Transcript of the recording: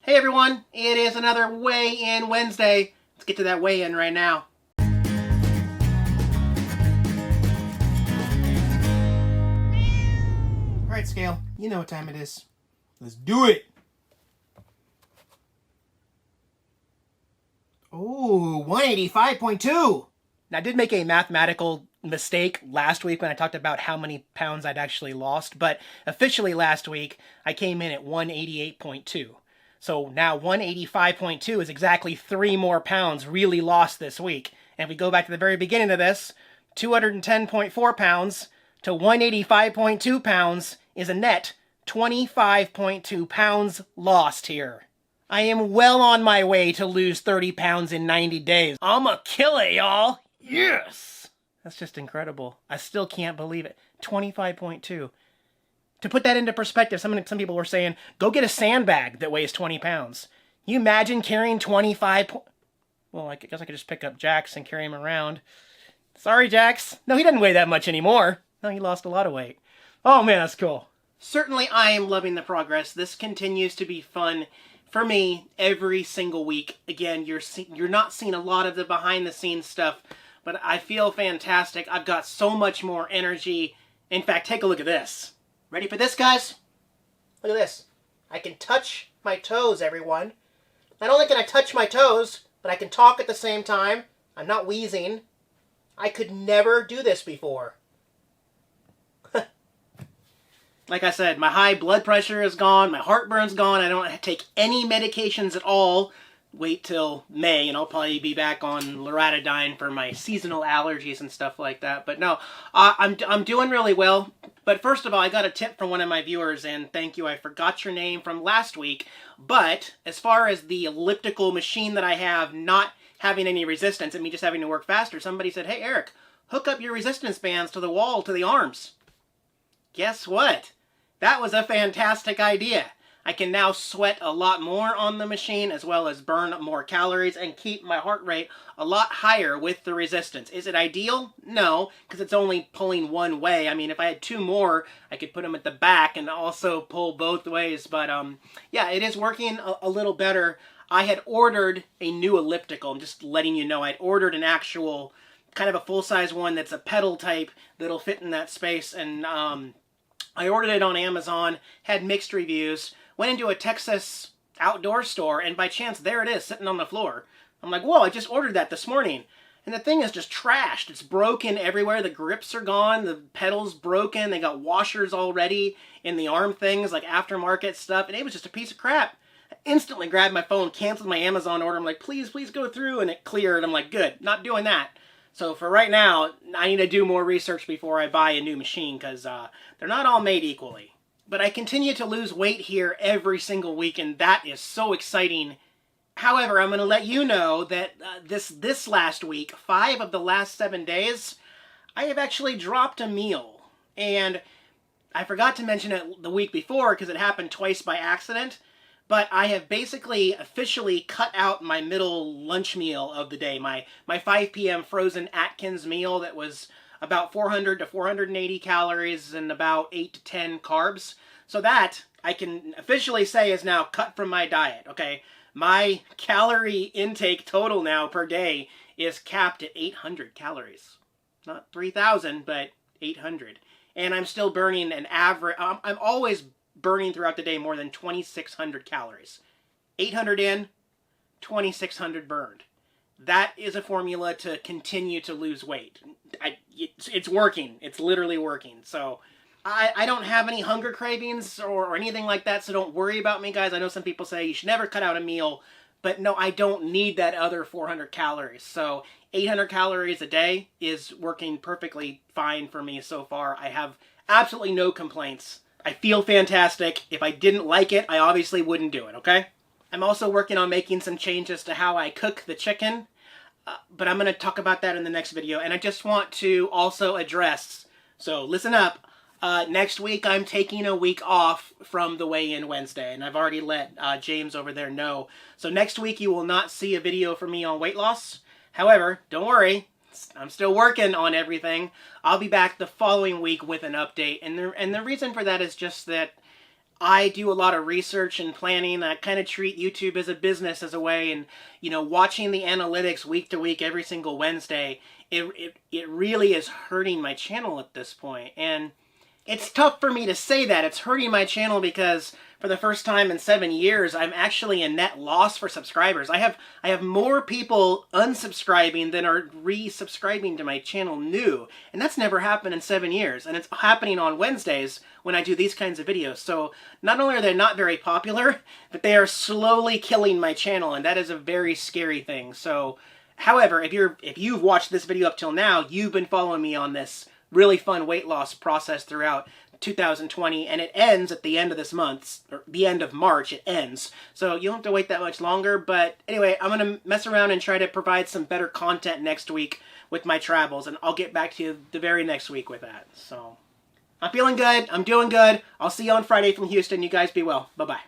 Hey everyone, it is another weigh-in Wednesday. Let's get to that weigh-in right now. Alright, scale, you know what time it is. Let's do it! Ooh, 185.2! Now, I did make a mathematical mistake last week when I talked about how many pounds I'd actually lost, but officially last week, I came in at 188.2. So now 185.2 is exactly 3 more pounds really lost this week. And if we go back to the very beginning of this, 210.4 pounds to 185.2 pounds is a net 25.2 pounds lost here. I am well on my way to lose 30 pounds in 90 days. I'm a killer, y'all. Yes! That's just incredible. I still can't believe it. 25.2. To put that into perspective, some people were saying, go get a sandbag that weighs 20 pounds. You imagine carrying 25 Well, I guess I could just pick up Jax and carry him around. Sorry, Jax. No, he doesn't weigh that much anymore. No, he lost a lot of weight. Oh, man, that's cool. Certainly, I am loving the progress. This continues to be fun for me every single week. Again, you're not seeing a lot of the behind-the-scenes stuff, but I feel fantastic. I've got so much more energy. In fact, take a look at this. Ready for this, guys? Look at this. I can touch my toes, everyone. Not only can I touch my toes, but I can talk at the same time. I'm not wheezing. I could never do this before. Like I said, my high blood pressure is gone. My heartburn's gone. I don't take any medications at all. Wait till May, and I'll probably be back on loratadine for my seasonal allergies and stuff like that. But no, I'm doing really well. But first of all, I got a tip from one of my viewers, and thank you. I forgot your name from last week. But as far as the elliptical machine that I have not having any resistance and me just having to work faster, somebody said, hey, Eric, hook up your resistance bands to the wall, to the arms. Guess what? That was a fantastic idea. I can now sweat a lot more on the machine as well as burn more calories and keep my heart rate a lot higher with the resistance. Is it ideal? No, because it's only pulling one way. I mean, if I had 2 more, I could put them at the back and also pull both ways. But yeah, it is working a little better. I had ordered a new elliptical. I'm just letting you know. I'd ordered an actual kind of a full-size one that's a pedal type that'll fit in that space. And I ordered it on Amazon, had mixed reviews. Went into a Texas outdoor store, and by chance, there it is, sitting on the floor. I'm like, whoa, I just ordered that this morning. And the thing is just trashed. It's broken everywhere. The grips are gone. The pedal's broken. They got washers already in the arm things, like aftermarket stuff. And it was just a piece of crap. I instantly grabbed my phone, canceled my Amazon order. I'm like, please go through. And it cleared. I'm like, good, not doing that. So for right now, I need to do more research before I buy a new machine, because they're not all made equally. But I continue to lose weight here every single week, and that is so exciting. However, I'm going to let you know that this last week, 5 of the last 7 days, I have actually dropped a meal. And I forgot to mention it the week before because it happened twice by accident. But I have basically officially cut out my middle lunch meal of the day. My 5 p.m. frozen Atkins meal that was about 400 to 480 calories and about 8 to 10 carbs. So that, I can officially say, is now cut from my diet, okay? My calorie intake total now per day is capped at 800 calories. Not 3,000, but 800. And I'm still burning an average, I'm always burning throughout the day more than 2,600 calories. 800 in, 2,600 burned. That is a formula to continue to lose weight. It's working. It's literally working. So I don't have any hunger cravings or anything like that, so don't worry about me, guys. I know some people say you should never cut out a meal, but no, I don't need that other 400 calories. So 800 calories a day is working perfectly fine for me so far. I have absolutely no complaints. I feel fantastic. If I didn't like it, I obviously wouldn't do it, okay? I'm also working on making some changes to how I cook the chicken, but I'm going to talk about that in the next video. And I just want to also address, so listen up, next week I'm taking a week off from the weigh-in Wednesday, and I've already let James over there know. So next week you will not see a video from me on weight loss. However, don't worry, I'm still working on everything. I'll be back the following week with an update, and the reason for that is just that I do a lot of research and planning. I kind of treat YouTube as a business, as a way, and watching the analytics week to week every single Wednesday, it really is hurting my channel at this point. And it's tough for me to say that it's hurting my channel because for the first time in 7 years, I'm actually a net loss for subscribers. I have more people unsubscribing than are resubscribing to my channel new. And that's never happened in 7 years. And it's happening on Wednesdays when I do these kinds of videos. So not only are they not very popular, but they are slowly killing my channel. And that is a very scary thing. So, however, if you've watched this video up till now, you've been following me on this really fun weight loss process throughout 2020, and it ends at the end of this month, or the end of March, it ends. So you don't have to wait that much longer, but anyway, I'm going to mess around and try to provide some better content next week with my travels, and I'll get back to you the very next week with that. So, I'm feeling good, I'm doing good, I'll see you on Friday from Houston, you guys be well, bye-bye.